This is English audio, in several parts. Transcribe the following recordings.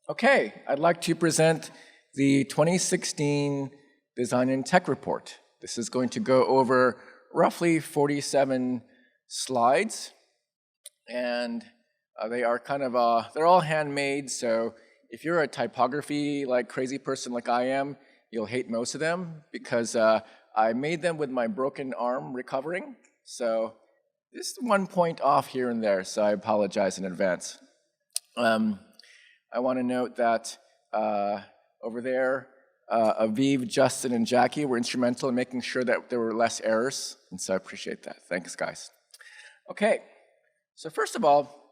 Okay, I'd like to present the 2016 Design and Tech Report. This is going to go over roughly 47 slides, and they are they're all handmade, so if you're a typography crazy person like I am, you'll hate most of them because I made them with my broken arm recovering, so just 1 point off here and there, so I apologize in advance. I want to note that over there, Aviv, Justin, and Jackie were instrumental in making sure that there were less errors, and so I appreciate that. Thanks, guys. Okay, so first of all,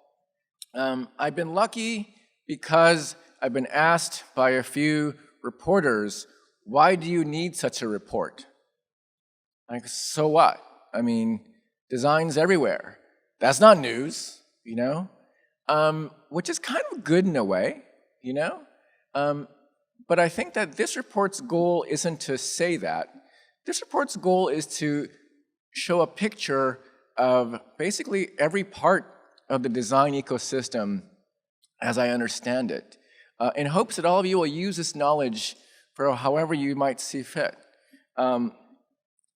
I've been lucky because I've been asked by a few reporters, why do you need such a report? So what? I mean, design's everywhere. That's not news, you know? Which is kind of good in a way, you know? But I think that this report's goal isn't to say that. This report's goal is to show a picture of basically every part of the design ecosystem as I understand it, in hopes that all of you will use this knowledge for however you might see fit. And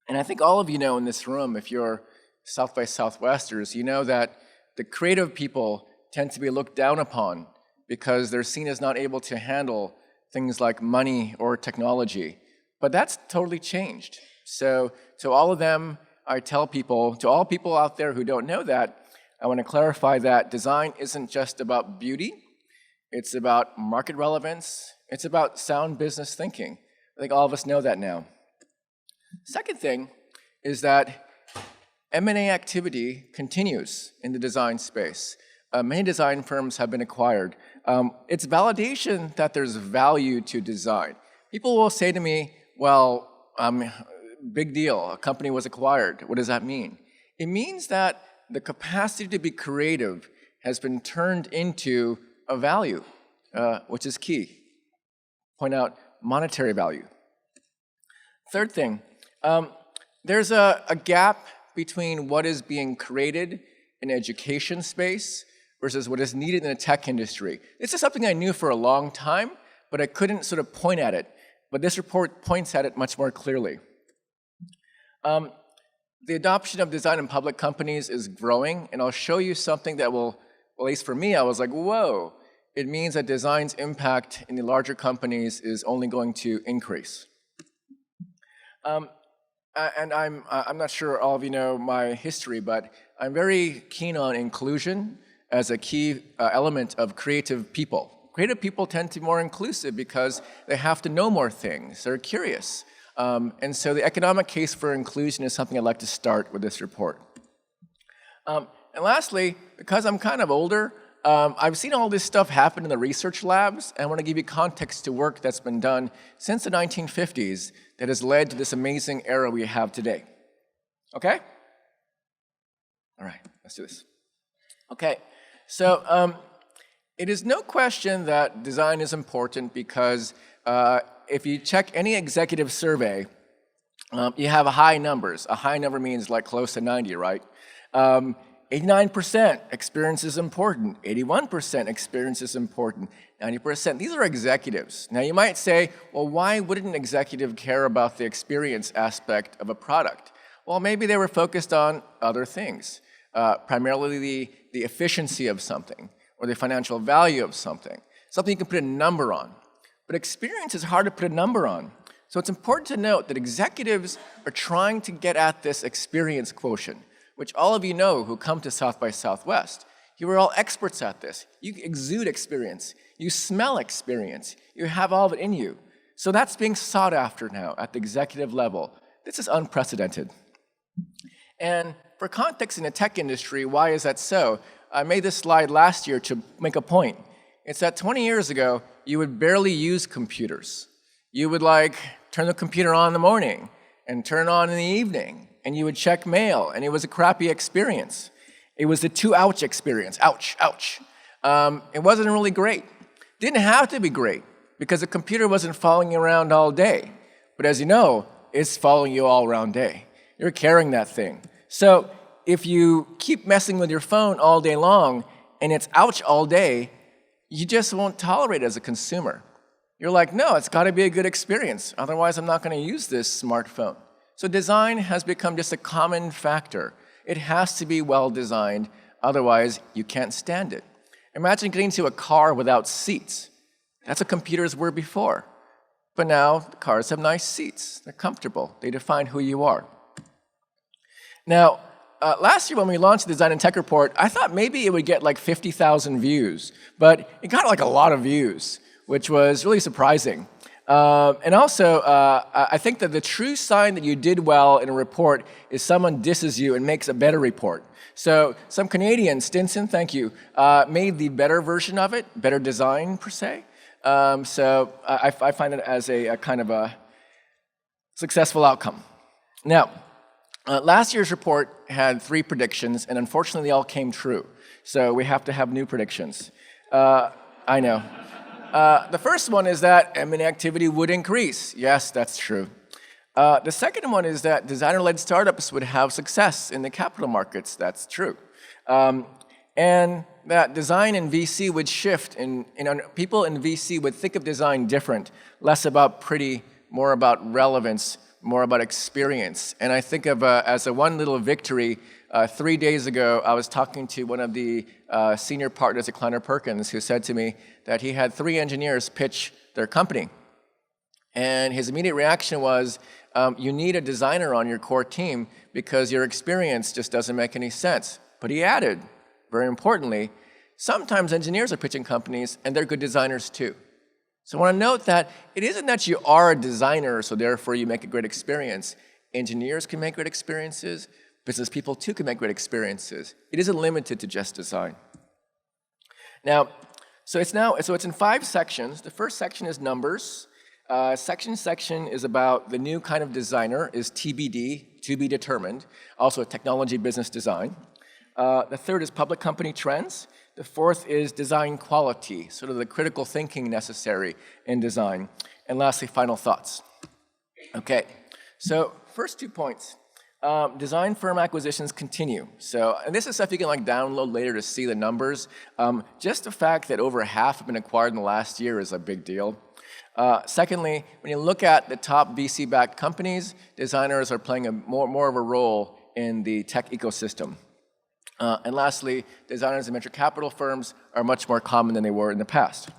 I think all of you know in this room, if you're South by Southwesters, you know that the creative people tend to be looked down upon because they're seen as not able to handle things like money or technology. But that's totally changed. So to all of them, I tell people, to all people out there who don't know that, I want to clarify that design isn't just about beauty. It's about market relevance. It's about sound business thinking. I think all of us know that now. Second thing is that M&A activity continues in the design space. Many design firms have been acquired. It's validation that there's value to design. People will say to me, well, big deal, a company was acquired. What does that mean? It means that the capacity to be creative has been turned into a value, which is key. Point out monetary value. Third thing, there's a gap between what is being created in education space versus what is needed in the tech industry. This is something I knew for a long time, but I couldn't sort of point at it. But this report points at it much more clearly. The adoption of design in public companies is growing, and I'll show you something that will, at least for me, I was like, whoa. It means that design's impact in the larger companies is only going to increase. And I'm not sure all of you know my history, but I'm very keen on inclusion as a key element of creative people. Creative people tend to be more inclusive because they have to know more things. They're curious. And so the economic case for inclusion is something I'd like to start with this report. And lastly, because I'm kind of older, I've seen all this stuff happen in the research labs, and I want to give you context to work that's been done since the 1950s that has led to this amazing era we have today. Okay? All right, let's do this. Okay, so it is no question that design is important because if you check any executive survey, you have high numbers. A high number means like close to 90, right? 89% experience is important, 81% experience is important, 90%. These are executives. Now you might say, well, why wouldn't an executive care about the experience aspect of a product? Well, maybe they were focused on other things, primarily the efficiency of something or the financial value of something you can put a number on. But experience is hard to put a number on. So it's important to note that executives are trying to get at this experience quotient, which all of you know who come to South by Southwest. You are all experts at this. You exude experience. You smell experience. You have all of it in you. So that's being sought after now at the executive level. This is unprecedented. And for context in the tech industry, why is that so? I made this slide last year to make a point. It's that 20 years ago, you would barely use computers. You would turn the computer on in the morning and turn it on in the evening, and you would check mail, and it was a crappy experience. It was the ouch experience, ouch, ouch. It wasn't really great. Didn't have to be great because the computer wasn't following you around all day. But as you know, it's following you all around day. You're carrying that thing. So if you keep messing with your phone all day long and it's ouch all day, you just won't tolerate it as a consumer. You're like, no, it's got to be a good experience. Otherwise, I'm not going to use this smartphone. So design has become just a common factor. It has to be well designed. Otherwise, you can't stand it. Imagine getting into a car without seats. That's what computers were before. But now, the cars have nice seats. They're comfortable. They define who you are. Now, last year when we launched the Design and Tech Report, I thought maybe it would get like 50,000 views. But it got like a lot of views, which was really surprising. And also, I think that the true sign that you did well in a report is someone disses you and makes a better report. So some Canadian, Stinson, thank you, made the better version of it, better design per se. So I find it as a kind of a successful outcome. Now, last year's report had 3 predictions, and unfortunately they all came true. So we have to have new predictions. I know. The first one is that M&A activity would increase. Yes, that's true. The second one is that designer-led startups would have success in the capital markets. That's true. And that design in VC would shift, and people in VC would think of design different, less about pretty, more about relevance, more about experience. And I think of as a one little victory, 3 days ago, I was talking to one of the senior partners at Kleiner Perkins who said to me that he had 3 engineers pitch their company. And his immediate reaction was, you need a designer on your core team because your experience just doesn't make any sense. But he added, very importantly, sometimes engineers are pitching companies and they're good designers too. So I want to note that it isn't that you are a designer, so therefore you make a great experience. Engineers can make great experiences. Business people too can make great experiences. It isn't limited to just design. Now, so it's in 5 sections. The first section is numbers. Section is about the new kind of designer, is TBD, to be determined, also technology business design. The third is public company trends. The fourth is design quality, sort of the critical thinking necessary in design. And lastly, final thoughts. Okay, so first 2 points. Design firm acquisitions continue. So, and this is stuff you can like download later to see the numbers. Just the fact that over half have been acquired in the last year is a big deal. Secondly, when you look at the top VC-backed companies, designers are playing more of a role in the tech ecosystem. And lastly, designers in venture capital firms are much more common than they were in the past.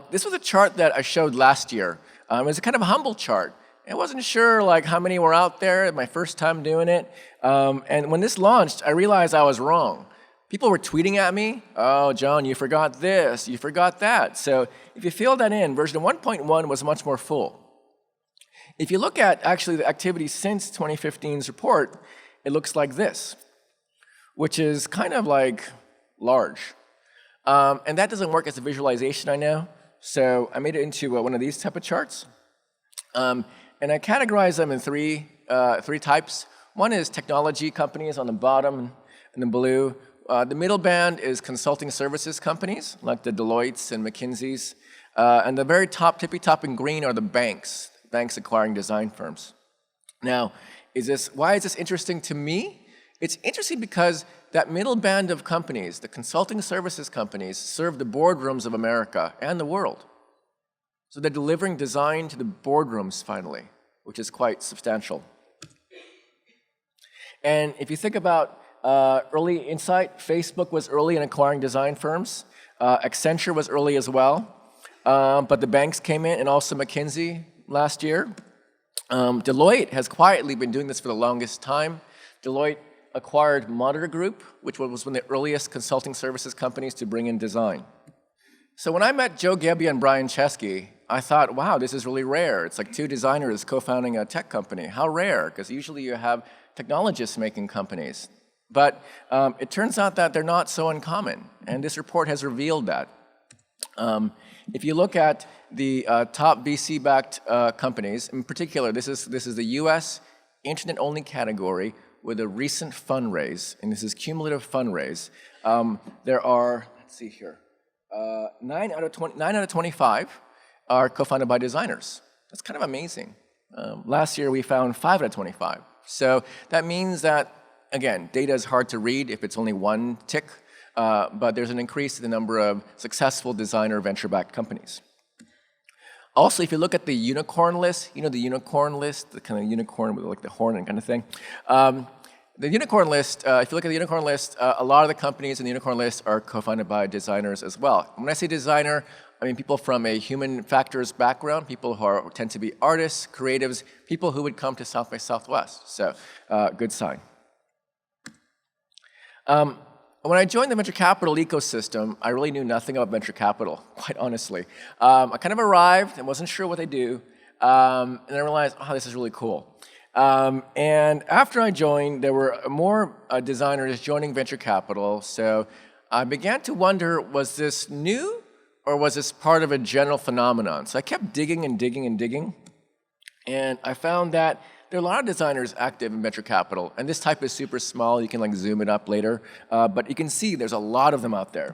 This was a chart that I showed last year. It was a kind of a humble chart. I wasn't sure like how many were out there, my first time doing it. And when this launched, I realized I was wrong. People were tweeting at me, oh, John, you forgot this, you forgot that. So if you fill that in, version 1.1 was much more full. If you look at actually the activity since 2015's report, it looks like this, which is kind of like large. And that doesn't work as a visualization, I know. So I made it into one of these type of charts. And I categorize them in three types. One is technology companies on the bottom in the blue. The middle band is consulting services companies, like the Deloittes and McKinseys. And the very top, tippy top in green are the banks acquiring design firms. Now, why is this interesting to me? It's interesting because that middle band of companies, the consulting services companies, serve the boardrooms of America and the world. So they're delivering design to the boardrooms finally, which is quite substantial. And if you think about early insight, Facebook was early in acquiring design firms. Accenture was early as well. But the banks came in, and also McKinsey last year. Deloitte has quietly been doing this for the longest time. Deloitte acquired Monitor Group, which was one of the earliest consulting services companies to bring in design. So when I met Joe Gebbia and Brian Chesky, I thought, wow, this is really rare. It's like 2 designers co-founding a tech company. How rare, because usually you have technologists making companies. But it turns out that they're not so uncommon, and this report has revealed that. If you look at the top VC-backed companies, in particular, this is the US internet-only category with a recent fundraise, and this is cumulative fundraise. There are, let's see here, 9 out of 25 are co-founded by designers. That's kind of amazing. Last year we found 5 out of 25. So that means that, again, data is hard to read if it's only one tick. but there's an increase in the number of successful designer venture-backed companies. Also, if you look at the unicorn list, you know the unicorn list, the kind of unicorn with like the horn and kind of thing. The unicorn list, if you look at the unicorn list, a lot of the companies in the unicorn list are co-founded by designers as well. When I say designer, I mean people from a human factors background, people who tend to be artists, creatives, people who would come to South by Southwest. So, good sign. When I joined the venture capital ecosystem, I really knew nothing about venture capital, quite honestly. I kind of arrived and wasn't sure what they do, and I realized, oh, this is really cool. And after I joined, there were more designers joining venture capital, so I began to wonder, was this new, or was this part of a general phenomenon? So I kept digging and digging and digging, and I found that there are a lot of designers active in venture capital, and this type is super small. You can like zoom it up later, but you can see there's a lot of them out there.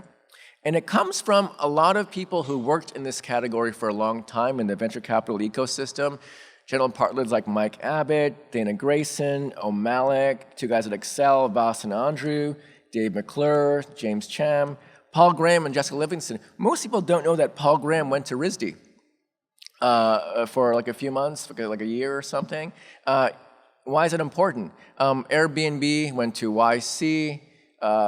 And it comes from a lot of people who worked in this category for a long time in the venture capital ecosystem. General partners like Mike Abbott, Dana Grayson, O'Malley, two guys at Excel, Vas and Andrew, Dave McClure, James Cham, Paul Graham, and Jessica Livingston. Most people don't know that Paul Graham went to RISD. For like a few months, like a year or something. Why is it important? Airbnb went to YC.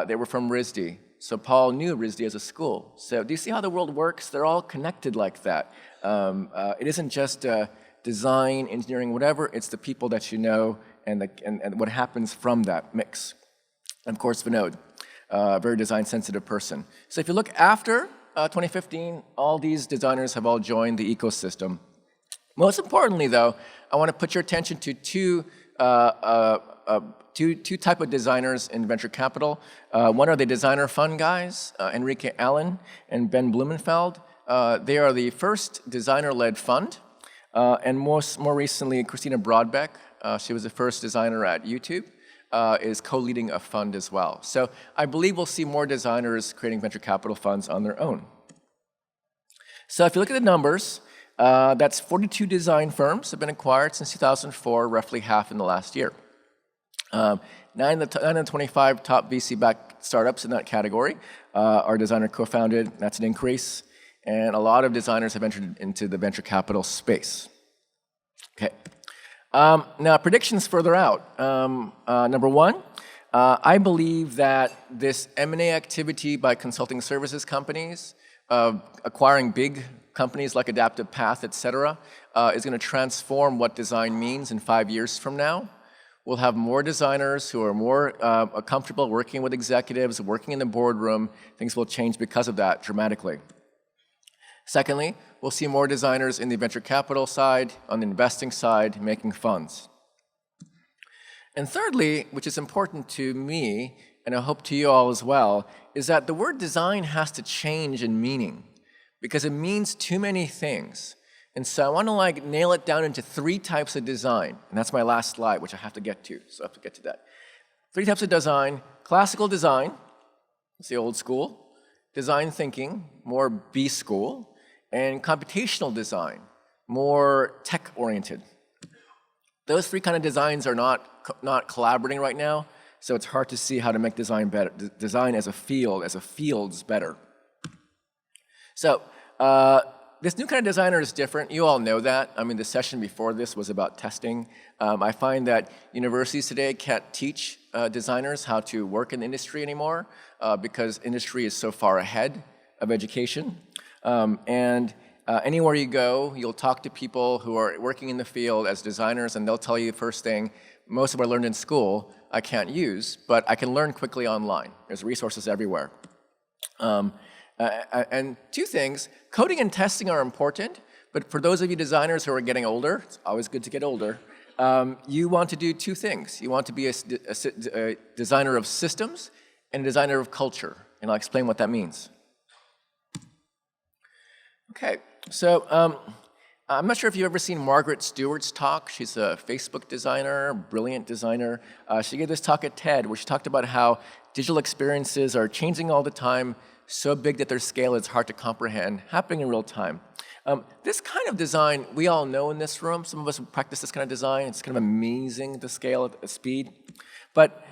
They were from RISD. So Paul knew RISD as a school. So do you see how the world works? They're all connected like that. It isn't just design, engineering, whatever. It's the people that you know and what happens from that mix. And of course, Vinod, a very design-sensitive person. So if you look after 2015, all these designers have all joined the ecosystem. Most importantly, though, I want to put your attention to two type of designers in venture capital. One are the designer fund guys, Enrique Allen and Ben Blumenfeld. They are the first designer-led fund, and more recently, Christina Broadbeck. She was the first designer at YouTube. Is co-leading a fund as well. So I believe we'll see more designers creating venture capital funds on their own. So if you look at the numbers, that's 42 design firms have been acquired since 2004, roughly half in the last year. 9 of the 25 top VC-backed startups in that category are designer co-founded. That's an increase. And a lot of designers have entered into the venture capital space. Okay. Now, predictions further out. Number one, I believe that this M&A activity by consulting services companies, acquiring big companies like Adaptive Path, et cetera, is going to transform what design means in 5 years from now. We'll have more designers who are more comfortable working with executives, working in the boardroom. Things will change because of that dramatically. Secondly, we'll see more designers in the venture capital side, on the investing side, making funds. And thirdly, which is important to me, and I hope to you all as well, is that the word design has to change in meaning, because it means too many things. And so I want to like nail it down into 3 types of design, and that's my last slide, which I have to get to, so I have to get to that. 3 types of design: classical design, it's the old school; design thinking, more B school; and computational design, more tech-oriented. Those 3 kind of designs are not collaborating right now, so it's hard to see how to make design better. Design as a field's better. So this new kind of designer is different. You all know that. I mean, the session before this was about testing. I find that universities today can't teach designers how to work in the industry anymore because industry is so far ahead of education. Anywhere you go, you'll talk to people who are working in the field as designers, and they'll tell you the first thing, most of what I learned in school I can't use, but I can learn quickly online. There's resources everywhere. And 2 things, coding and testing are important, but for those of you designers who are getting older, it's always good to get older, you want to do 2 things. You want to be a designer of systems and a designer of culture, and I'll explain what that means. Okay, so I'm not sure if you've ever seen Margaret Stewart's talk. She's a Facebook designer, brilliant designer. She gave this talk at TED where she talked about how digital experiences are changing all the time, so big that their scale is hard to comprehend, happening in real time. This kind of design, we all know in this room. Some of us practice this kind of design. It's kind of amazing, the scale, the speed. But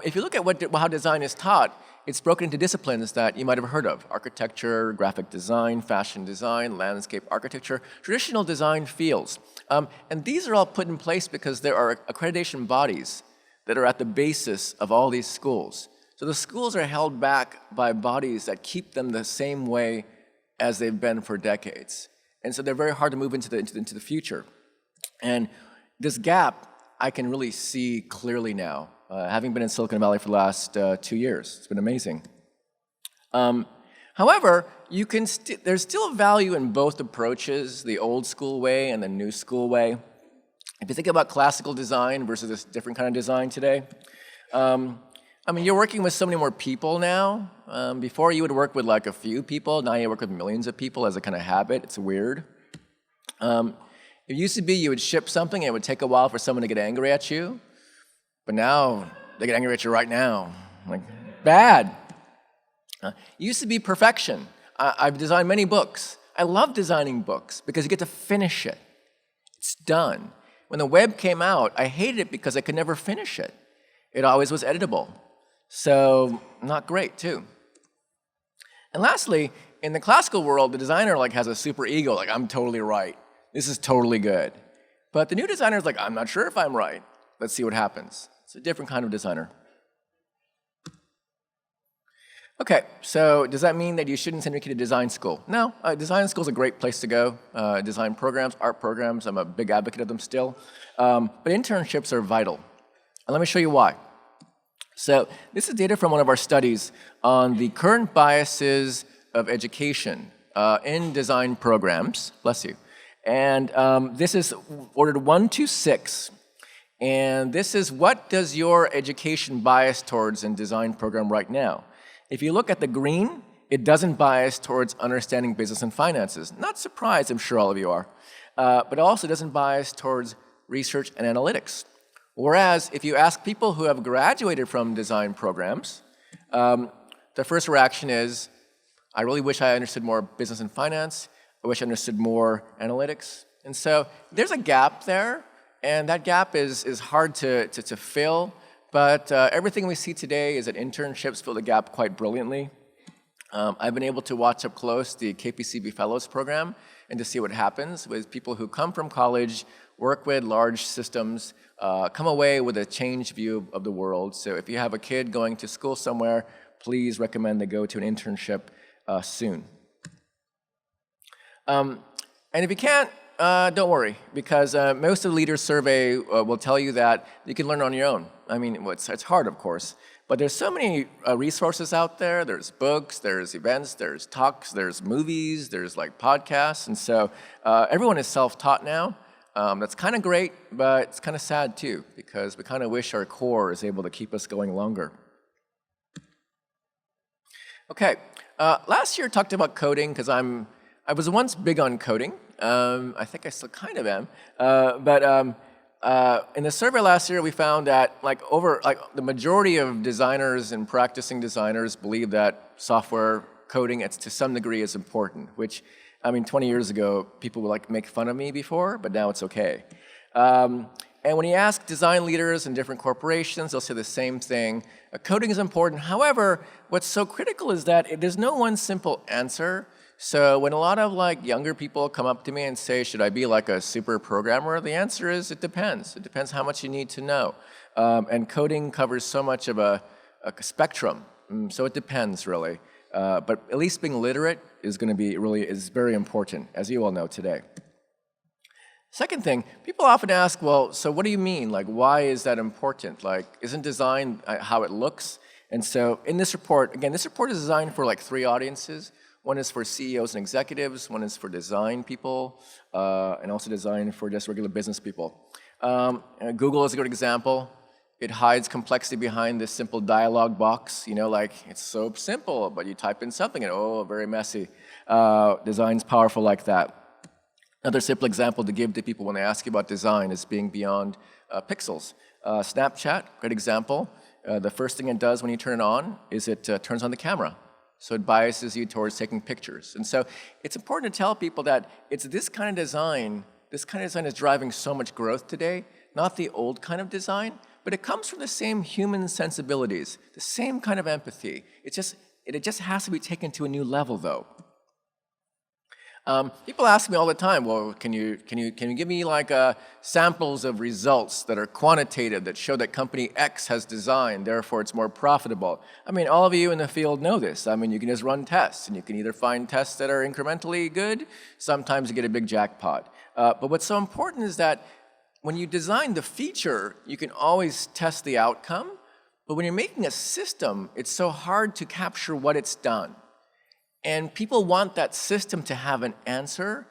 if you look at how design is taught, it's broken into disciplines that you might have heard of: architecture, graphic design, fashion design, landscape architecture, traditional design fields. And these are all put in place because there are accreditation bodies that are at the basis of all these schools. So the schools are held back by bodies that keep them the same way as they've been for decades. And so they're very hard to move into the future. And this gap, I can really see clearly now, having been in Silicon Valley for the last 2 years. It's been amazing. However, there's still value in both approaches, the old school way and the new school way. If you think about classical design versus this different kind of design today, I mean, you're working with so many more people now. Before you would work with like a few people, now you work with millions of people as a kind of habit. It's weird. It used to be you would ship something and it would take a while for someone to get angry at you, but now they get angry at you right now. Like, bad. It used to be perfection. I've designed many books. I love designing books because you get to finish it. It's done. When the web came out, I hated it because I could never finish it. It always was editable. So, not great, too. And lastly, in the classical world, the designer has a super ego, like, I'm totally right. This is totally good. But the new designer is like, I'm not sure if I'm right. Let's see what happens. It's a different kind of designer. Okay, so does that mean that you shouldn't send your kid to design school? No, design school is a great place to go. Design programs, art programs, I'm a big advocate of them still. But internships are vital. And let me show you why. So this is data from one of our studies on the current biases of education in design programs. Bless you. And this is ordered 1 to 6. And this is what does your education bias towards in design program right now. If you look at the green, it doesn't bias towards understanding business and finances. Not surprised, I'm sure all of you are. But also doesn't bias towards research and analytics. Whereas if you ask people who have graduated from design programs, the first reaction is, I really wish I understood more business and finance. I wish I understood more analytics. And so there's a gap there, and that gap is hard to fill. But everything we see today is that internships fill the gap quite brilliantly. I've been able to watch up close the KPCB Fellows program and to see what happens with people who come from college, work with large systems, come away with a changed view of the world. So if you have a kid going to school somewhere, please recommend they go to an internship soon. And if you can't, don't worry, because most of the leaders survey will tell you that you can learn on your own. I mean, it's hard, of course, but there's so many resources out there. There's books, there's events, there's talks, there's movies, there's podcasts, and so everyone is self-taught now. That's kind of great, but it's kind of sad too, because we kind of wish our core is able to keep us going longer. Okay, last year I talked about coding because I was once big on coding. I think I still kind of am. But in the survey last year, we found that the majority of designers and practicing designers believe that software coding to some degree is important, which, I mean, 20 years ago, people would make fun of me before, but now it's okay. And when you ask design leaders in different corporations, they'll say the same thing. Coding is important. However, what's so critical is that there's no one simple answer. So when a lot of younger people come up to me and say, should I be a super programmer? The answer is it depends. It depends how much you need to know. And coding covers so much of a spectrum. So it depends, really. But at least being literate is very important, as you all know today. Second thing, people often ask, well, so what do you mean? Why is that important? Isn't design how it looks? And so in this report, again, this report is designed for 3 audiences. One is for CEOs and executives, one is for design people, and also design for just regular business people. Google is a good example. It hides complexity behind this simple dialog box. It's so simple, but you type in something and oh, very messy. Design's powerful like that. Another simple example to give to people when they ask you about design is being beyond pixels. Snapchat, great example. The first thing it does when you turn it on is it turns on the camera. So it biases you towards taking pictures. And so it's important to tell people that it's this kind of design is driving so much growth today, not the old kind of design, but it comes from the same human sensibilities, the same kind of empathy. It just has to be taken to a new level, though. People ask me all the time, well, can you give me like samples of results that are quantitative, that show that company X has designed, therefore it's more profitable? I mean, all of you in the field know this. I mean, you can just run tests, and you can either find tests that are incrementally good, sometimes you get a big jackpot. But what's so important is that when you design the feature, you can always test the outcome, but when you're making a system, it's so hard to capture what it's done. And people want that system to have an answer.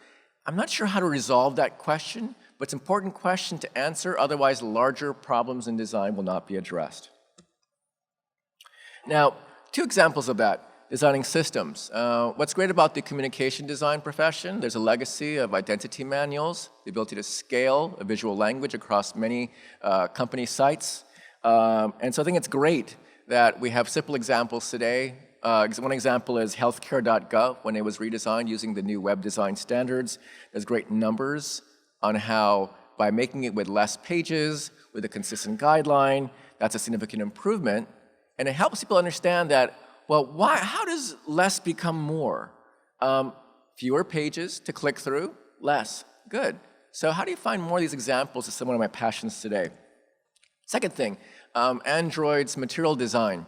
I'm not sure how to resolve that question, but it's an important question to answer, otherwise larger problems in design will not be addressed. Now, 2 examples of that, designing systems. What's great about the communication design profession, there's a legacy of identity manuals, the ability to scale a visual language across many company sites. And so I think it's great that we have simple examples today. One example is healthcare.gov, when it was redesigned using the new web design standards. There's great numbers on how, by making it with less pages, with a consistent guideline, that's a significant improvement. And it helps people understand that, well, how does less become more? Fewer pages to click through, less, good. So how do you find more of these examples? Is one of my passions today. Second thing, Android's material design.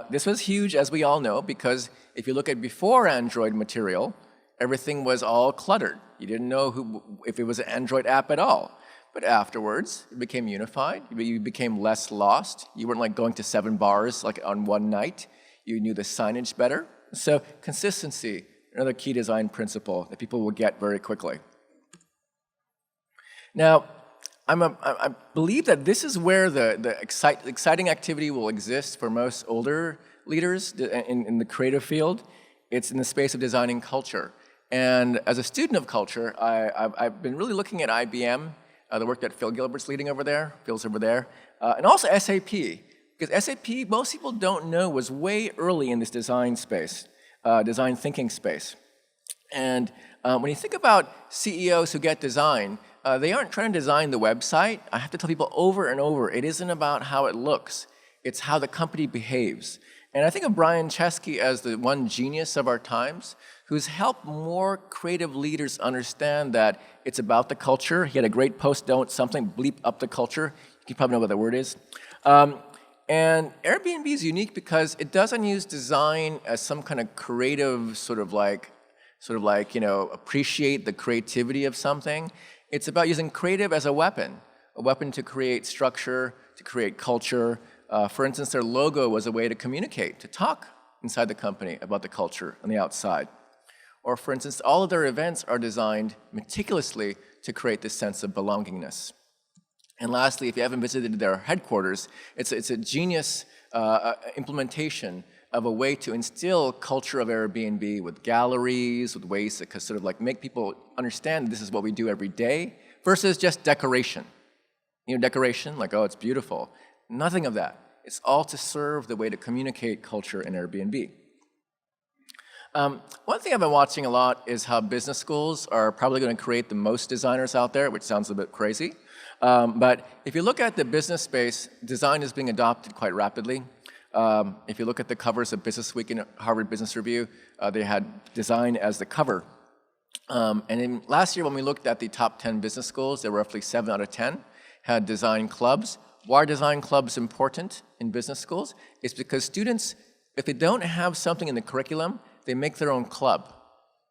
This was huge, as we all know, because if you look at before Android material, everything was all cluttered. You didn't know if it was an Android app at all. But afterwards, it became unified. You became less lost. You weren't like going to 7 bars like on one night. You knew the signage better. So consistency, another key design principle that people will get very quickly. Now, I believe that this is where the exciting activity will exist for most older leaders in the creative field. It's in the space of designing culture. And as a student of culture, I've been really looking at IBM, the work that Phil Gilbert's leading over there, Phil's over there, and also SAP. Because SAP, most people don't know, was way early in this design space, design thinking space. And when you think about CEOs who get design, they aren't trying to design the website. I have to tell people over and over, it isn't about how it looks. It's how the company behaves. And I think of Brian Chesky as the one genius of our times who's helped more creative leaders understand that it's about the culture. He had a great post, something, bleep up the culture. You probably know what that word is. And Airbnb is unique because it doesn't use design as some kind of creative sort of like, appreciate the creativity of something. It's about using creative as a weapon to create structure, to create culture. For instance, their logo was a way to communicate, to talk inside the company about the culture on the outside. Or for instance, all of their events are designed meticulously to create this sense of belongingness. And lastly, if you haven't visited their headquarters, it's a genius implementation of a way to instill culture of Airbnb with galleries, with ways to sort of like make people understand this is what we do every day, versus just decoration. Decoration, like, oh, it's beautiful. Nothing of that. It's all to serve the way to communicate culture in Airbnb. One thing I've been watching a lot is how business schools are probably going to create the most designers out there, which sounds a bit crazy. But if you look at the business space, design is being adopted quite rapidly. If you look at the covers of Business Week and Harvard Business Review, they had design as the cover. And last year when we looked at the top 10 business schools, there were roughly 7 out of 10 had design clubs. Why are design clubs important in business schools? It's because students, if they don't have something in the curriculum, they make their own club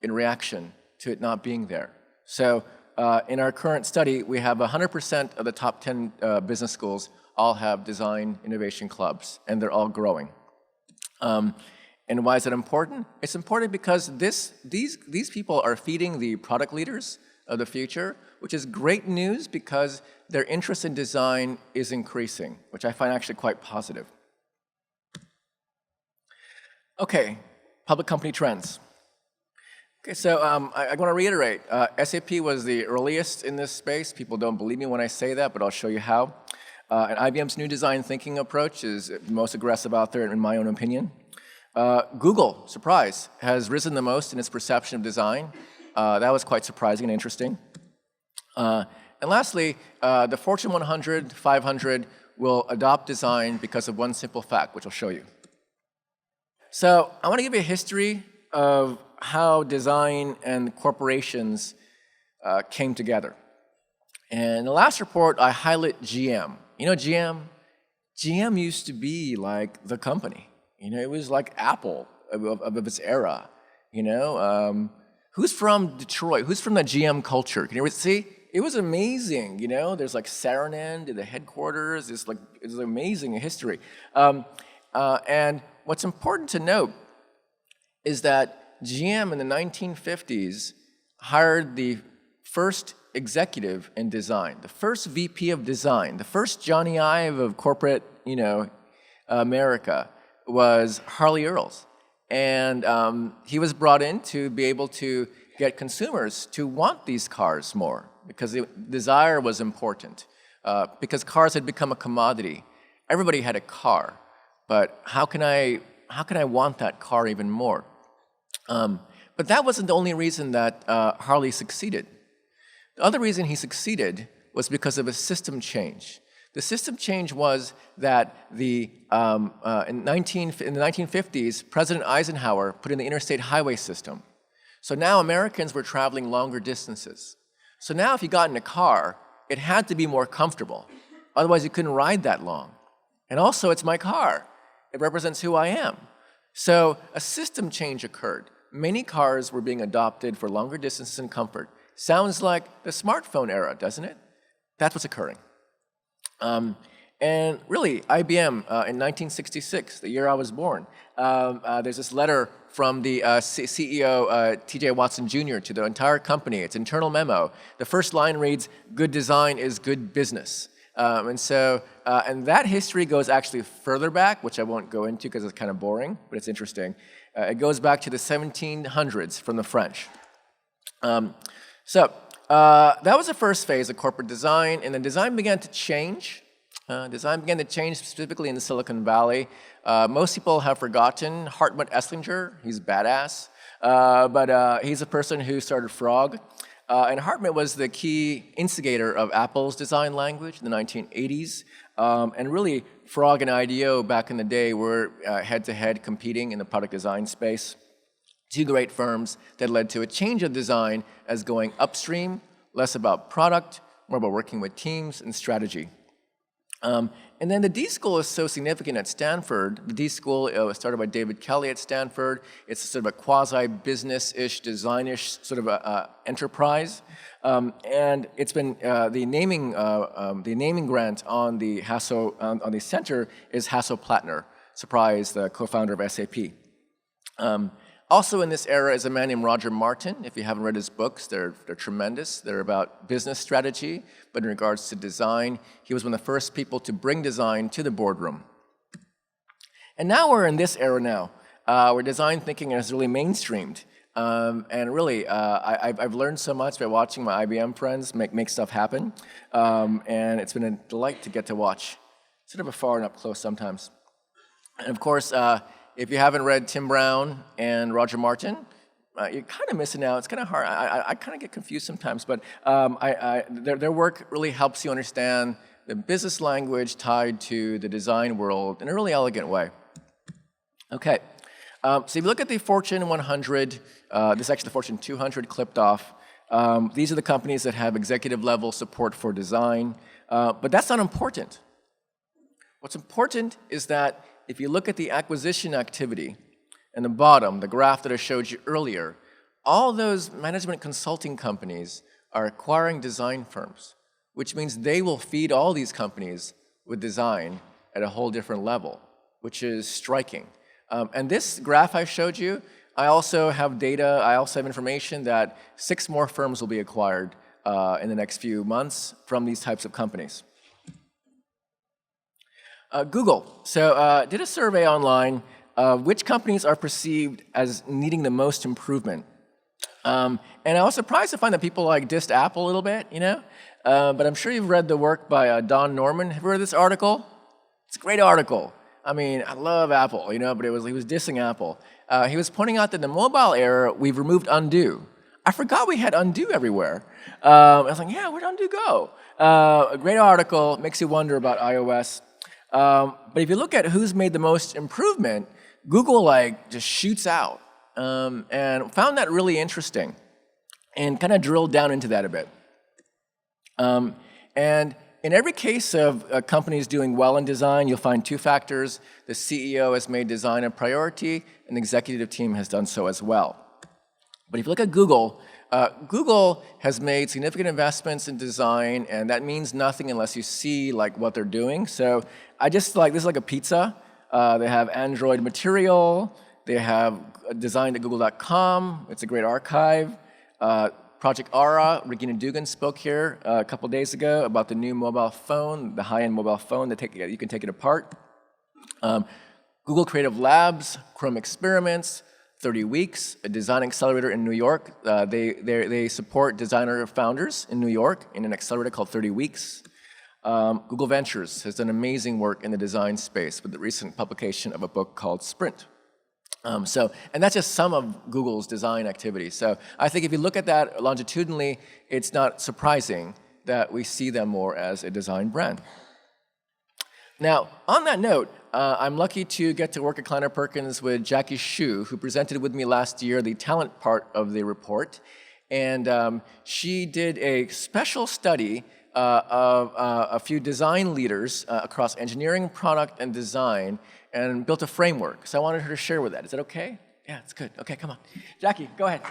in reaction to it not being there. So in our current study, we have 100% of the top 10 business schools all have design innovation clubs, and they're all growing. And why is it important? It's important because these people are feeding the product leaders of the future, which is great news because their interest in design is increasing, which I find actually quite positive. Okay, public company trends. Okay, so I want to reiterate, SAP was the earliest in this space. People don't believe me when I say that, but I'll show you how. And IBM's new design thinking approach is the most aggressive out there, in my own opinion. Google, surprise, has risen the most in its perception of design. That was quite surprising and interesting. And lastly, the Fortune 100, 500 will adopt design because of one simple fact, which I'll show you. So I want to give you a history of how design and corporations came together. And in the last report, I highlight GM. You know GM? GM used to be like the company. You know, it was like Apple of its era. You know, who's from Detroit? Who's from the GM culture? Can you see? It was amazing. You know, there's like Saarinen at the headquarters. It's amazing history. And what's important to note is that GM in the 1950s hired the first executive in design, the first VP of design, the first Johnny Ive of corporate, you know, America was Harley Earls. And he was brought in to be able to get consumers to want these cars more because desire was important. Because cars had become a commodity. Everybody had a car, but how can I want that car even more? But that wasn't the only reason that Harley succeeded. The other reason he succeeded was because of a system change. The system change was that in the 1950s, President Eisenhower put in the interstate highway system. So now Americans were traveling longer distances. So now if you got in a car, it had to be more comfortable. Otherwise, you couldn't ride that long. And also, it's my car. It represents who I am. So a system change occurred. Many cars were being adopted for longer distances and comfort. Sounds like the smartphone era, doesn't it? That's what's occurring. And really, IBM in 1966, the year I was born, there's this letter from the CEO, T.J. Watson Jr., to the entire company. It's an internal memo. The first line reads, "Good design is good business." And that history goes actually further back, which I won't go into because it's kind of boring, but it's interesting. It goes back to the 1700s from the French. That was the first phase of corporate design, and then design began to change. Design began to change specifically in the Silicon Valley. Most people have forgotten Hartmut Esslinger. He's badass, but he's a person who started Frog. And Hartmut was the key instigator of Apple's design language in the 1980s. And really, Frog and IDEO back in the day were head-to-head competing in the product design space. Two great firms that led to a change of design as going upstream, less about product, more about working with teams and strategy. And then the D School is so significant at Stanford. The D School was started by David Kelly at Stanford. It's sort of a quasi-business-ish, design-ish sort of a enterprise. And it's been the naming grant on the on the center is Hasso Plattner. Surprise, the co-founder of SAP. Also in this era is a man named Roger Martin. If you haven't read his books, they're tremendous. They're about business strategy, but in regards to design, he was one of the first people to bring design to the boardroom. And now we're in this era now, where design thinking is really mainstreamed. And really, I've learned so much by watching my IBM friends make stuff happen. And it's been a delight to get to watch, sort of afar and up close sometimes. And of course, if you haven't read Tim Brown and Roger Martin, you're kind of missing out. It's kind of hard. I kind of get confused sometimes, but their work really helps you understand the business language tied to the design world in a really elegant way. Okay, so if you look at the Fortune 100, this is actually the Fortune 200 clipped off. These are the companies that have executive level support for design, but that's not important. What's important is that if you look at the acquisition activity in the bottom, the graph that I showed you earlier, all those management consulting companies are acquiring design firms, which means they will feed all these companies with design at a whole different level, which is striking. And this graph I showed you, I also have data, I also have information that 6 more firms will be acquired in the next few months from these types of companies. Google did a survey online of which companies are perceived as needing the most improvement. And I was surprised to find that people like dissed Apple a little bit, you know? But I'm sure you've read the work by Don Norman. Have you read this article? It's a great article. I mean, I love Apple, you know, but he was dissing Apple. He was pointing out that in the mobile era, we've removed undo. I forgot we had undo everywhere. I was like, yeah, where'd undo go? A great article, makes you wonder about iOS. But if you look at who's made the most improvement, Google just shoots out, and found that really interesting, and kind of drilled down into that a bit. And in every case of companies doing well in design, you'll find two factors. The CEO has made design a priority, and the executive team has done so as well. But if you look at Google, Google has made significant investments in design, and that means nothing unless you see what they're doing. So this is like a pizza. They have Android Material. They have designed at google.com. It's a great archive. Project Aura, Regina Dugan spoke here a couple days ago about the new mobile phone, the high-end mobile phone that you can take it apart. Google Creative Labs, Chrome Experiments, 30 Weeks, a design accelerator in New York. They support designer founders in New York in an accelerator called 30 Weeks. Google Ventures has done amazing work in the design space with the recent publication of a book called Sprint. And that's just some of Google's design activities. So I think if you look at that longitudinally, it's not surprising that we see them more as a design brand. Now, on that note, I'm lucky to get to work at Kleiner Perkins with Jackie Shu, who presented with me last year the talent part of the report. And she did a special study of a few design leaders across engineering, product, and design, and built a framework. So I wanted her to share with that. Is that okay? Yeah, it's good. Okay, come on. Jackie, go ahead.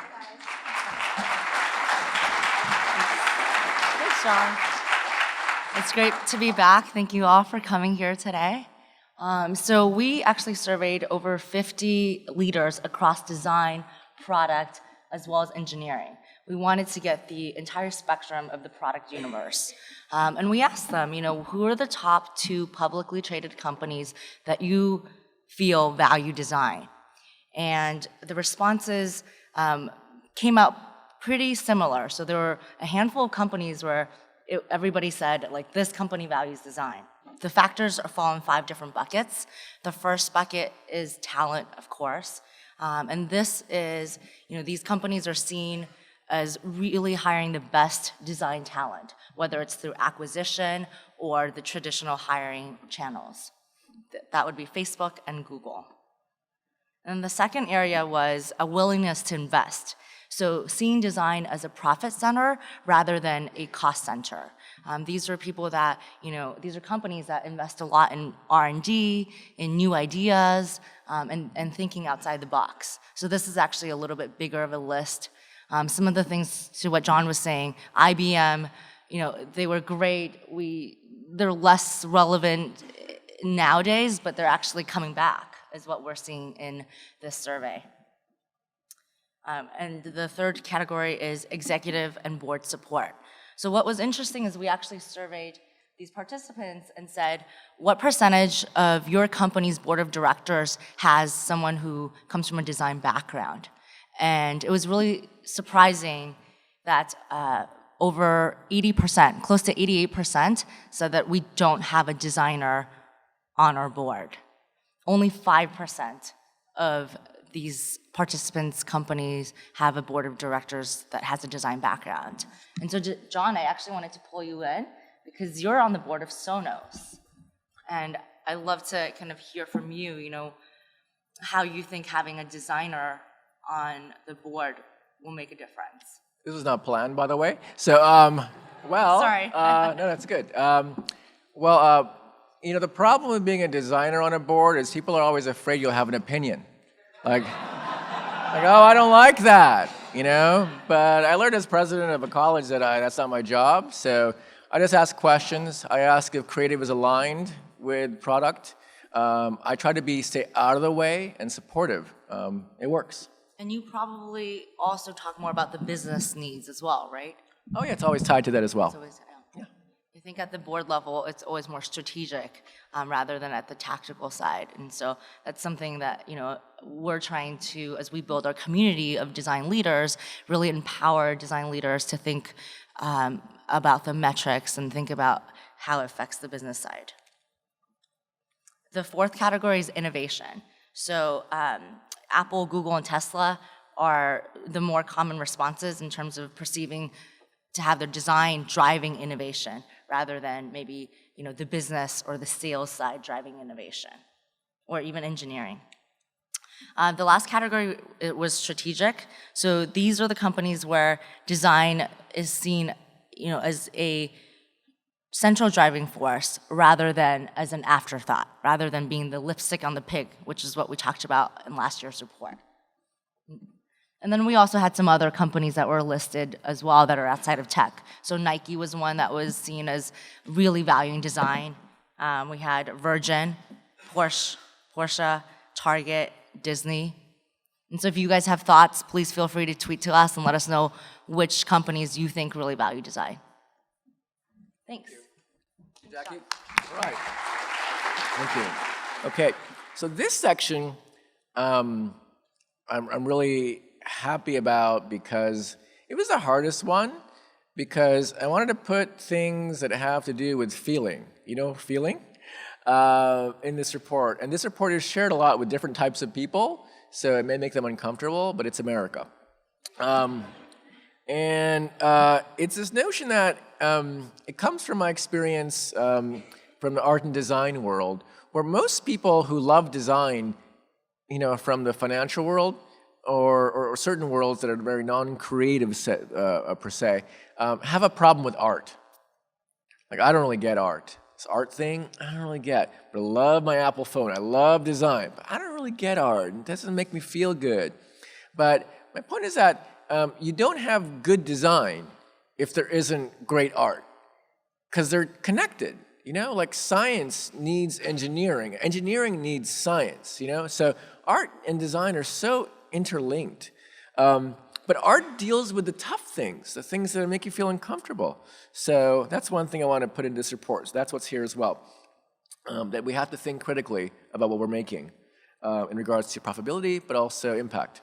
Thanks, John. It's great to be back. Thank you all for coming here today. So we actually surveyed over 50 leaders across design, product, as well as engineering. We wanted to get the entire spectrum of the product universe. And we asked them, who are the top 2 publicly traded companies that you feel value design? And the responses came out pretty similar. So there were a handful of companies where everybody said, this company values design. The factors fall in 5 different buckets. The first bucket is talent, of course. And this is, these companies are seen as really hiring the best design talent, whether it's through acquisition or the traditional hiring channels. That would be Facebook and Google. And the second area was a willingness to invest. So seeing design as a profit center rather than a cost center. These are people that, these are companies that invest a lot in R&D, in new ideas, and thinking outside the box. So this is actually a little bit bigger of a list. Some of the things to what John was saying, IBM, they were great. They're less relevant nowadays, but they're actually coming back, is what we're seeing in this survey. And the third category is executive and board support. So what was interesting is we actually surveyed these participants and said, what percentage of your company's board of directors has someone who comes from a design background? And it was really surprising that over 80%, close to 88%, said that we don't have a designer on our board. Only 5% of these participants' companies have a board of directors that has a design background. And so, John, I actually wanted to pull you in because you're on the board of Sonos. And I'd love to kind of hear from you, how you think having a designer on the board will make a difference. This was not planned, by the way. So, Sorry. No, that's good. The problem with being a designer on a board is people are always afraid you'll have an opinion. Oh, I don't like that, But I learned as president of a college that that's not my job. So I just ask questions. I ask if creative is aligned with product. I try to stay out of the way and supportive. It works. And you probably also talk more about the business needs as well, right? Oh yeah, it's always tied to that as well. Yeah. I think at the board level, it's always more strategic rather than at the tactical side. And so that's something that, we're trying to, as we build our community of design leaders, really empower design leaders to think about the metrics and think about how it affects the business side. The fourth category is innovation. So Apple, Google, and Tesla are the more common responses in terms of perceiving to have their design driving innovation rather than maybe the business or the sales side driving innovation, or even engineering. The last category was strategic. So these are the companies where design is seen as a central driving force rather than as an afterthought, rather than being the lipstick on the pig, which is what we talked about in last year's report. And then we also had some other companies that were listed as well that are outside of tech. So Nike was one that was seen as really valuing design. We had Virgin, Porsche, Target, Disney. And so if you guys have thoughts, please feel free to tweet to us and let us know which companies you think really value design. Thanks. Jackie? All right. Thank you. Okay, so this section I'm really happy about because it was the hardest one, because I wanted to put things that have to do with feeling, feeling, in this report. And this report is shared a lot with different types of people, so it may make them uncomfortable, but it's America. It's this notion that it comes from my experience from the art and design world, where most people who love design, from the financial world or certain worlds that are very non-creative per se, have a problem with art. Like, I don't really get art. This art thing, I don't really get. But I love my Apple phone. I love design. But I don't really get art. It doesn't make me feel good. But my point is that you don't have good design if there isn't great art, because they're connected. Like science needs engineering. Engineering needs science, So art and design are so interlinked. But art deals with the tough things, the things that make you feel uncomfortable. So that's one thing I want to put in this report. So that's what's here as well, that we have to think critically about what we're making in regards to profitability, but also impact.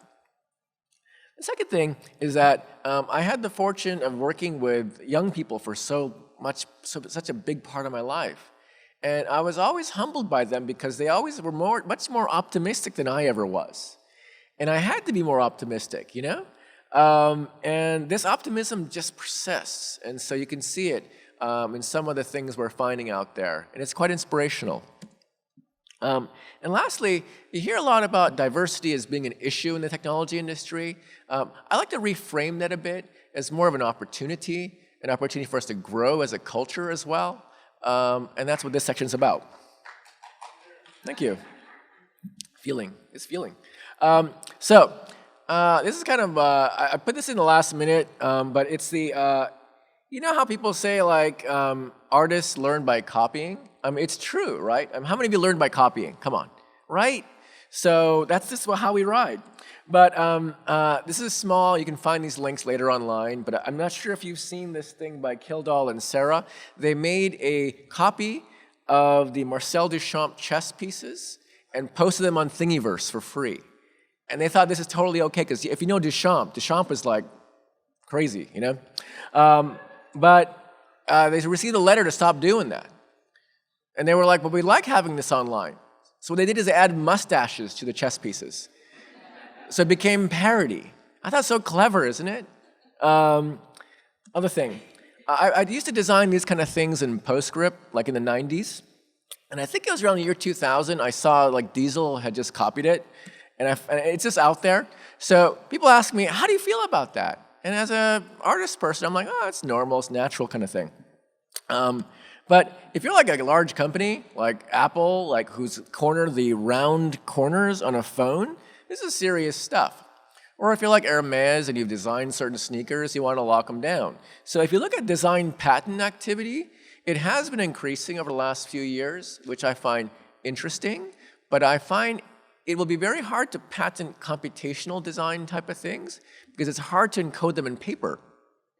The second thing is that I had the fortune of working with young people for such a big part of my life. And I was always humbled by them because they always were much more optimistic than I ever was. And I had to be more optimistic, And this optimism just persists. And so you can see it in some of the things we're finding out there. And it's quite inspirational. And lastly, you hear a lot about diversity as being an issue in the technology industry. I like to reframe that a bit as more of an opportunity for us to grow as a culture as well. And that's what this section's about. Thank you. Feeling. It's feeling. This is kind of, I put this in the last minute, but it's the, how people say like artists learn by copying? It's true, right? How many of you learned by copying? Come on, right? So that's just how we ride. But this is small. You can find these links later online, but I'm not sure if you've seen this thing by Kildall and Sarah. They made a copy of the Marcel Duchamp chess pieces and posted them on Thingiverse for free. And they thought this is totally okay, because if you know Duchamp is like crazy, But they received a letter to stop doing that. And they were like, but we like having this online. So what they did is they added mustaches to the chess pieces. So it became parody. I thought so clever, isn't it? Other thing, I used to design these kind of things in PostScript, like in the 90s. And I think it was around the year 2000, I saw like Diesel had just copied it. And it's just out there. So people ask me, how do you feel about that? And as an artist person, I'm like, oh, it's normal, it's natural kind of thing. But if you're like a large company, like Apple, like who's cornered the round corners on a phone, this is serious stuff. Or if you're like Hermes and you've designed certain sneakers, you want to lock them down. So if you look at design patent activity, it has been increasing over the last few years, which I find interesting. But I find it will be very hard to patent computational design type of things because it's hard to encode them in paper.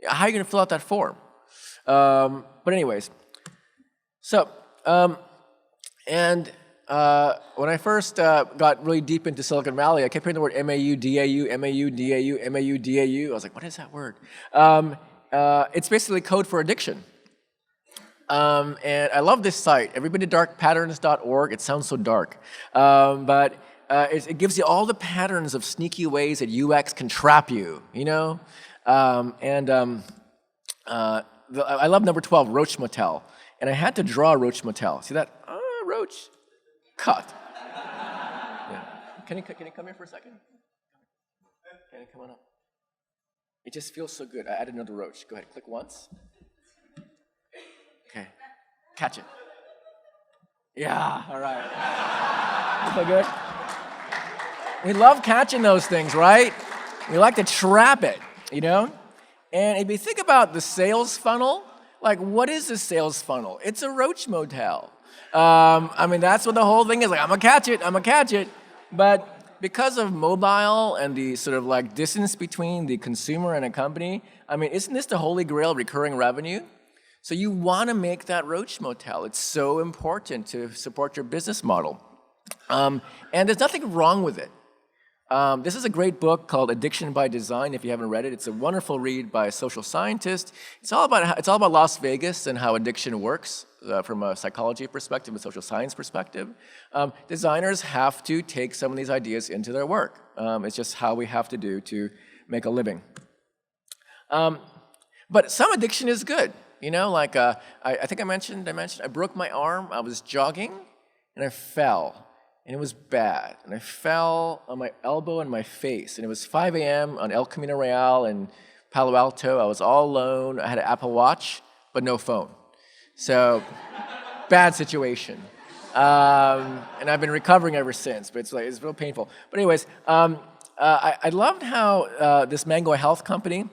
How are you going to fill out that form? But anyways, so, when I first got really deep into Silicon Valley, I kept hearing the word MAU, DAU, MAU, DAU. I was like, what is that word? It's basically code for addiction. And I love this site, everybodydarkpatterns.org. It sounds so dark. But it gives you all the patterns of sneaky ways that UX can trap you, I love number 12, Roach Motel. And I had to draw Roach Motel. See that? Roach. Cut. Yeah. Can you come here for a second? Can you come on up? It just feels so good. I added another roach. Go ahead, click once. Okay. Catch it. Yeah, all right. So good. We love catching those things, right? We like to trap it, you know? And if you think about the sales funnel, like, what is a sales funnel? It's a roach motel. I mean, that's what the whole thing is. Like, I'm gonna catch it. But because of mobile and the sort of like distance between the consumer and a company, I mean, isn't this the holy grail of recurring revenue? So you wanna make that roach motel. It's so important to support your business model. And there's nothing wrong with it. This is a great book called Addiction by Design, if you haven't read it. It's a wonderful read by a social scientist. It's all about Las Vegas and how addiction works from a psychology perspective, a social science perspective. Designers have to take some of these ideas into their work. It's just how we have to do to make a living. But some addiction is good. You know, like I think I mentioned I broke my arm. I was jogging and I fell. And it was bad. And I fell on my elbow and my face. And it was 5 a.m. on El Camino Real in Palo Alto. I was all alone. I had an Apple Watch, but no phone. So, bad situation. And I've been recovering ever since, but it's real painful. But anyways, I loved how this Mango Health company,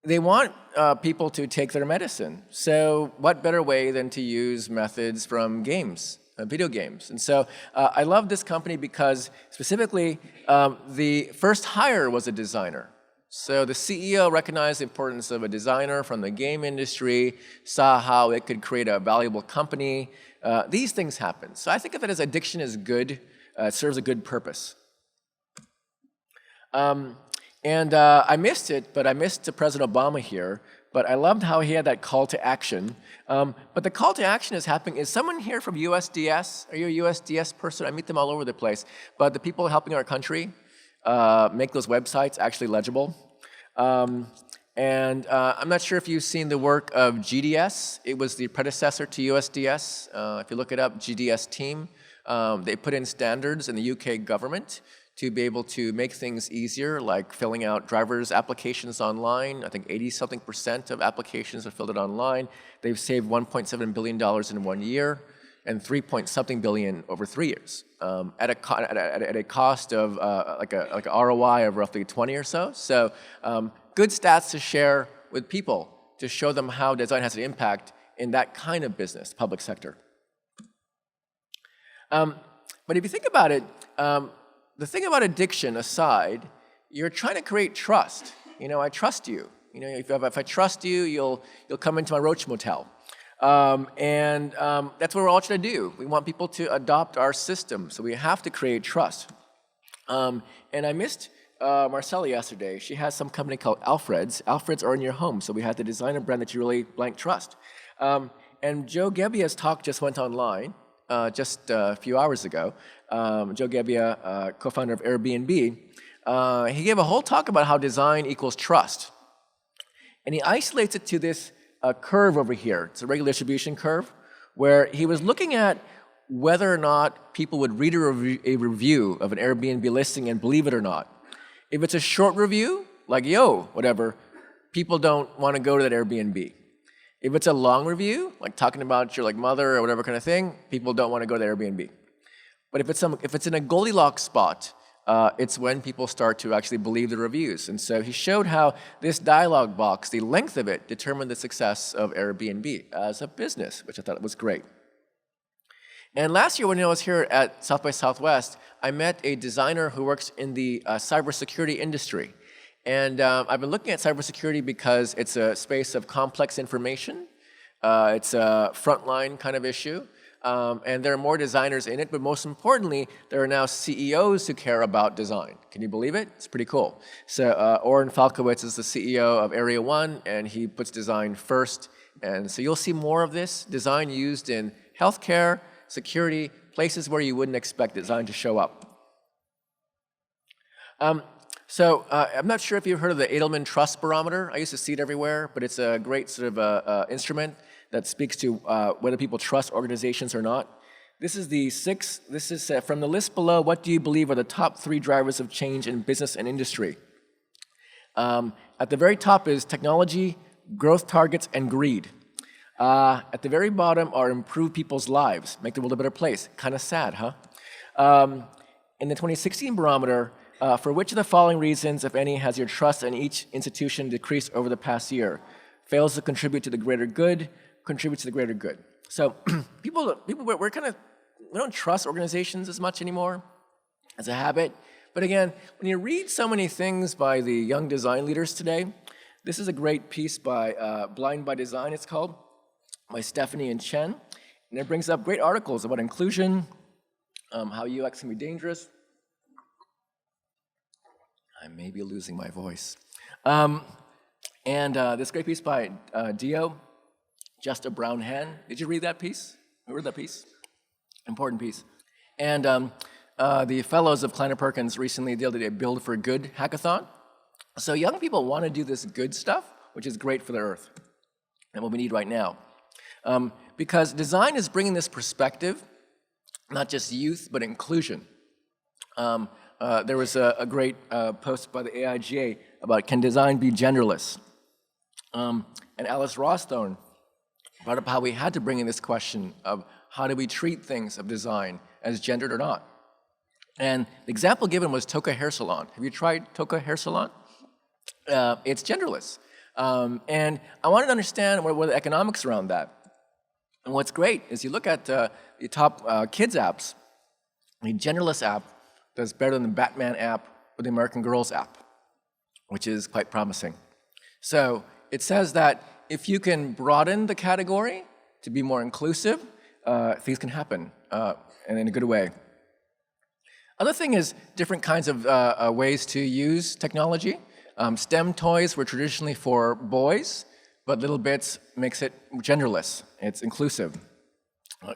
they want people to take their medicine. So what better way than to use methods from games? Video games. And so I love this company because specifically the first hire was a designer. So the CEO recognized the importance of a designer from the game industry, saw how it could create a valuable company. These things happen. So I think of it as addiction is good. It serves a good purpose. I missed it, but I missed President Obama here. But I loved how he had that call to action. But the call to action is happening. Is someone here from USDS? Are you a USDS person? I meet them all over the place. But the people helping our country make those websites actually legible. I'm not sure if you've seen the work of GDS. It was the predecessor to USDS. If you look it up, GDS team, they put in standards in the UK government to be able to make things easier, like filling out driver's applications online. I think 80-something% of applications are filled out online. They've saved $1.7 billion in 1 year and 3-point-something billion over 3 years at a cost of like a ROI of roughly 20 or so. So good stats to share with people to show them how design has an impact in that kind of business, public sector. But if you think about it, the thing about addiction aside, you're trying to create trust. You know, I trust you. You know, if I trust you, you'll come into my roach motel. That's what we're all trying to do. We want people to adopt our system, so we have to create trust. And I missed Marcella yesterday. She has some company called Alfred's. Alfred's are in your home, so we had to design a brand that you really blank trust. And Joe Gebbia's talk just went online just a few hours ago. Joe Gebbia, co-founder of Airbnb, he gave a whole talk about how design equals trust. And he isolates it to this curve over here. It's a regular distribution curve, where he was looking at whether or not people would read a review of an Airbnb listing and believe it or not. If it's a short review, like, yo, whatever, people don't want to go to that Airbnb. If it's a long review, like talking about your mother or whatever kind of thing, people don't want to go to the Airbnb. But if it's in a Goldilocks spot, it's when people start to actually believe the reviews. And so he showed how this dialogue box, the length of it, determined the success of Airbnb as a business, which I thought was great. And last year when I was here at South by Southwest, I met a designer who works in the cybersecurity industry. And I've been looking at cybersecurity because it's a space of complex information. It's a frontline kind of issue. And there are more designers in it, but most importantly, there are now CEOs who care about design. Can you believe it? It's pretty cool. So Oren Falkowitz is the CEO of Area 1, and he puts design first. And so you'll see more of this design used in healthcare, security, places where you wouldn't expect design to show up. So I'm not sure if you've heard of the Edelman Trust Barometer. I used to see it everywhere, but it's a great sort of instrument that speaks to whether people trust organizations or not. This is from the list below, what do you believe are the top 3 drivers of change in business and industry? At the very top is technology, growth targets, and greed. At the very bottom are improve people's lives, make the world a better place. Kind of sad, huh? In the 2016 barometer, for which of the following reasons, if any, has your trust in each institution decreased over the past year? Fails to contribute to the greater good, contributes to the greater good. So we don't trust organizations as much anymore as a habit. But again, when you read so many things by the young design leaders today, this is a great piece by Blind by Design, it's called, by Stephanie and Chen. And it brings up great articles about inclusion, how UX can be dangerous. I may be losing my voice. This great piece by Dio, Just a Brown Hen. Did you read that piece? Who read that piece? Important piece. And the fellows of Kleiner Perkins recently did a Build for Good hackathon. So young people want to do this good stuff, which is great for the earth, and what we need right now. Because design is bringing this perspective, not just youth, but inclusion. There was a great post by the AIGA about can design be genderless? And Alice Rawstone brought up how we had to bring in this question of how do we treat things of design as gendered or not? And the example given was Toka Hair Salon. Have you tried Toka Hair Salon? It's genderless. And I wanted to understand what are the economics around that. And what's great is you look at the top kids apps, the genderless app does better than the Batman app or the American Girls app, which is quite promising. So it says that if you can broaden the category to be more inclusive, things can happen, and in a good way. Other thing is different kinds of ways to use technology. STEM toys were traditionally for boys, but Little Bits makes it genderless. It's inclusive.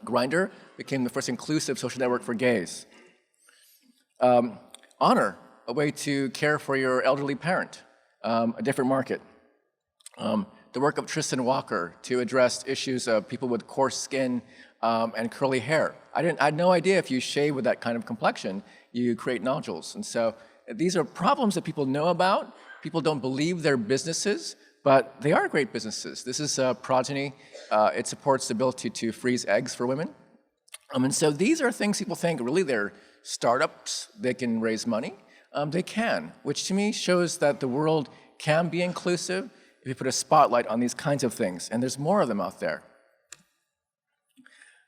Grindr became the first inclusive social network for gays. Honor, a way to care for your elderly parent, a different market. The work of Tristan Walker to address issues of people with coarse skin and curly hair. I had no idea if you shave with that kind of complexion, you create nodules. And so these are problems that people know about. People don't believe they're businesses, but they are great businesses. This is Progeny. It supports the ability to freeze eggs for women. And so these are things people think really they're startups, they can raise money. They can, which to me shows that the world can be inclusive if you put a spotlight on these kinds of things, and there's more of them out there.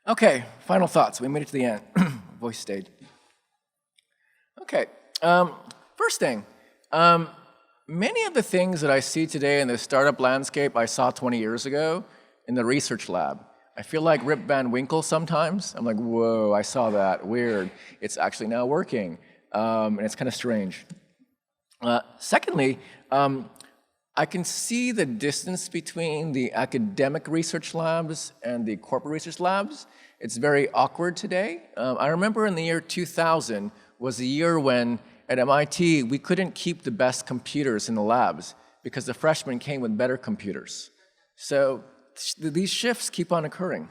Okay, final thoughts. We made it to the end. Voice stayed. Okay, first thing, many of the things that I see today in the startup landscape I saw 20 years ago in the research lab. I feel like Rip Van Winkle sometimes. I'm like, whoa, I saw that, weird. It's actually now working, and it's kind of strange. Secondly, I can see the distance between the academic research labs and the corporate research labs. It's very awkward today. I remember in the year 2000 was the year when at MIT we couldn't keep the best computers in the labs because the freshmen came with better computers. So these shifts keep on occurring.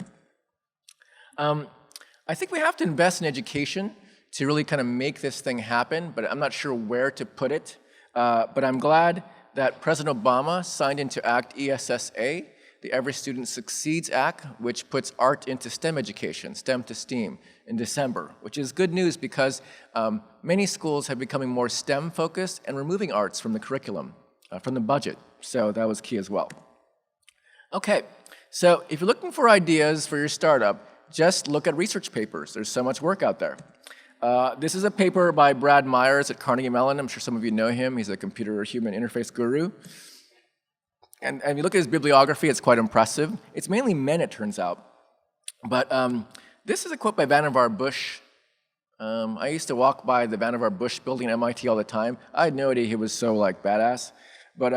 I think we have to invest in education to really kind of make this thing happen, but I'm not sure where to put it. But I'm glad that President Obama signed into Act ESSA, the Every Student Succeeds Act, which puts art into STEM education, STEM to STEAM, in December, which is good news because many schools have becoming more STEM focused and removing arts from the curriculum, from the budget. So that was key as well. Okay, so if you're looking for ideas for your startup, just look at research papers. There's so much work out there. This is a paper by Brad Myers at Carnegie Mellon. I'm sure some of you know him. He's a computer human interface guru. And if you look at his bibliography, it's quite impressive. It's mainly men, it turns out. But this is a quote by Vannevar Bush. I used to walk by the Vannevar Bush building at MIT all the time. I had no idea he was so badass. But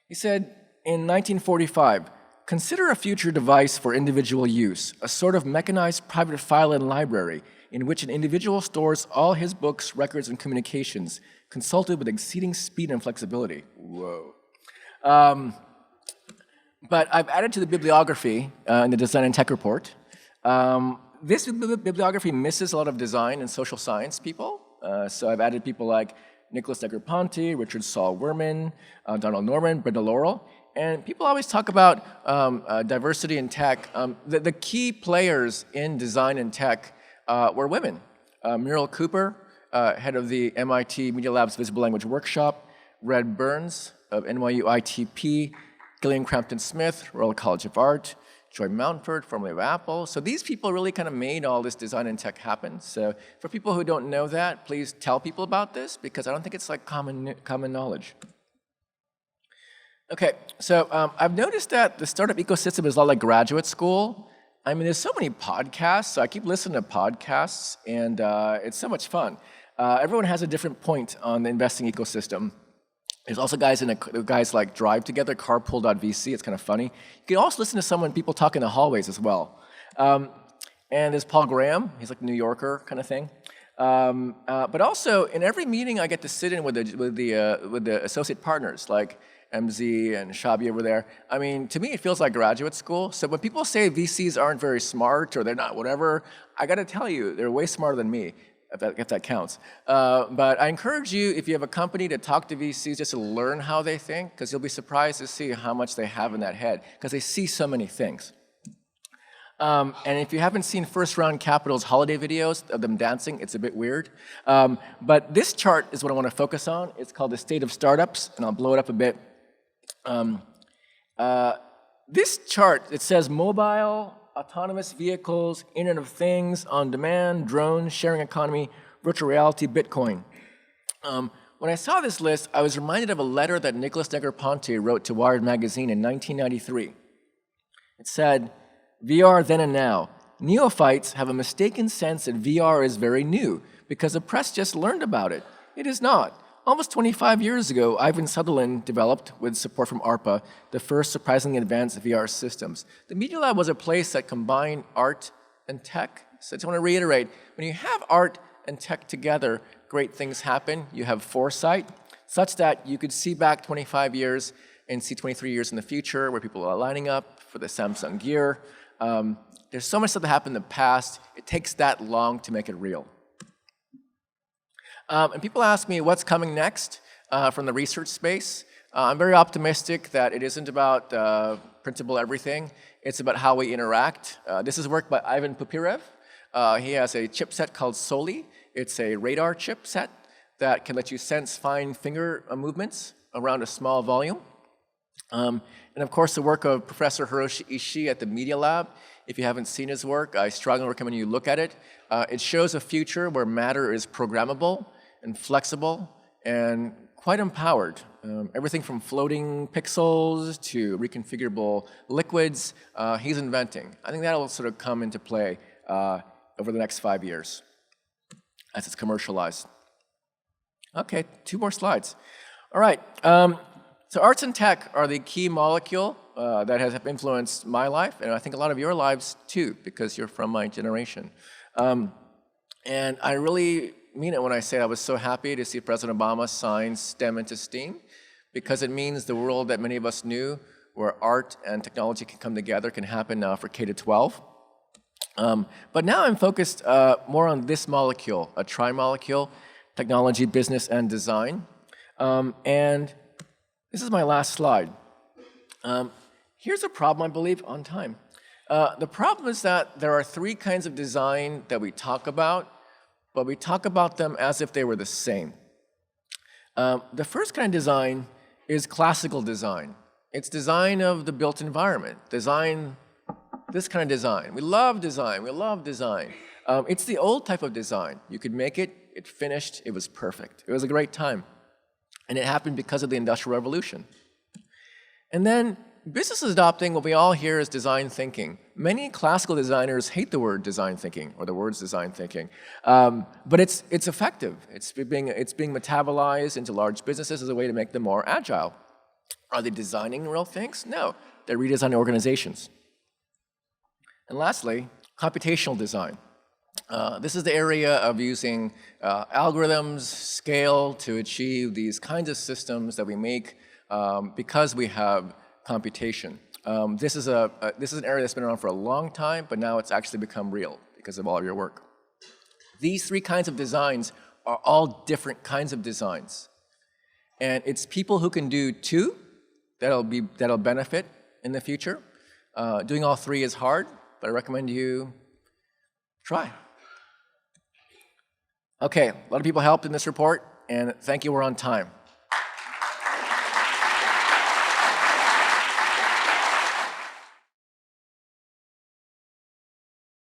he said, in 1945, consider a future device for individual use, a sort of mechanized private file and library in which an individual stores all his books, records, and communications, consulted with exceeding speed and flexibility. Whoa. But I've added to the bibliography in the Design and Tech report. This bibliography misses a lot of design and social science people. So I've added people like Nicholas Negroponte, Richard Saul Werman, Donald Norman, Brenda Laurel. And people always talk about diversity in tech. The key players in design and tech were women. Muriel Cooper, head of the MIT Media Lab's Visible Language Workshop, Red Burns of NYU ITP, Gillian Crampton Smith, Royal College of Art, Joy Mountford, formerly of Apple. So these people really kind of made all this design and tech happen. So for people who don't know that, please tell people about this, because I don't think it's like common knowledge. Okay, so I've noticed that the startup ecosystem is a lot like graduate school. I mean, there's so many podcasts, so I keep listening to podcasts, and it's so much fun. Everyone has a different point on the investing ecosystem. There's also guys like Drive Together, Carpool.vc. It's kind of funny. You can also listen to people talk in the hallways as well. And there's Paul Graham. He's like a New Yorker kind of thing. But also, in every meeting, I get to sit in with the associate partners, like MZ and Shabi over there. I mean, to me, it feels like graduate school. So when people say VCs aren't very smart or they're not whatever, I got to tell you, they're way smarter than me. If that counts. But I encourage you, if you have a company, to talk to VCs just to learn how they think, because you'll be surprised to see how much they have in that head, because they see so many things. And if you haven't seen First Round Capital's holiday videos of them dancing, it's a bit weird. But this chart is what I want to focus on. It's called the State of Startups, and I'll blow it up a bit. This chart, it says mobile, autonomous vehicles, Internet of Things, on-demand, drones, sharing economy, virtual reality, Bitcoin. When I saw this list, I was reminded of a letter that Nicholas Negroponte wrote to Wired magazine in 1993. It said, VR then and now. Neophytes have a mistaken sense that VR is very new because the press just learned about it. It is not. Almost 25 years ago, Ivan Sutherland developed, with support from ARPA, the first surprisingly advanced VR systems. The Media Lab was a place that combined art and tech. So I just want to reiterate, when you have art and tech together, great things happen. You have foresight, such that you could see back 25 years and see 23 years in the future where people are lining up for the Samsung Gear. There's so much stuff that happened in the past. It takes that long to make it real. And people ask me what's coming next from the research space. I'm very optimistic that it isn't about printable everything. It's about how we interact. This is work by Ivan Pupirev. He has a chipset called Soli. It's a radar chipset that can let you sense fine finger movements around a small volume. And of course, the work of Professor Hiroshi Ishii at the Media Lab. If you haven't seen his work, I strongly recommend you look at it. It shows a future where matter is programmable and flexible and quite empowered. Everything from floating pixels to reconfigurable liquids, he's inventing. I think that'll sort of come into play over the next 5 years as it's commercialized. Okay, 2 more slides. All right, so arts and tech are the key molecule that has influenced my life, and I think a lot of your lives too, because you're from my generation. And I really mean it when I say I was so happy to see President Obama sign STEM into STEAM, because it means the world that many of us knew, where art and technology can come together, can happen now for K-12. But now I'm focused more on this molecule, a tri-molecule, technology, business, and design. And this is my last slide. Here's a problem, I believe, on time. The problem is that there are 3 kinds of design that we talk about, but we talk about them as if they were the same. The first kind of design is classical design. It's design of the built environment, design, this kind of design. We love design, we love design. It's the old type of design. You could make it, it finished, it was perfect. It was a great time. And it happened because of the Industrial Revolution. And then business is adopting what we all hear as design thinking. Many classical designers hate the word design thinking or the words design thinking, but it's effective. It's being metabolized into large businesses as a way to make them more agile. Are they designing real things? No, that redesign organizations. And lastly, computational design. This is the area of using algorithms, scale to achieve these kinds of systems that we make because we have computation. This is an area that's been around for a long time, but now it's actually become real because of all of your work. These three kinds of designs are all different kinds of designs. And it's people who can do two that'll benefit in the future. Doing all three is hard, but I recommend you try. Okay, a lot of people helped in this report, and thank you, we're on time.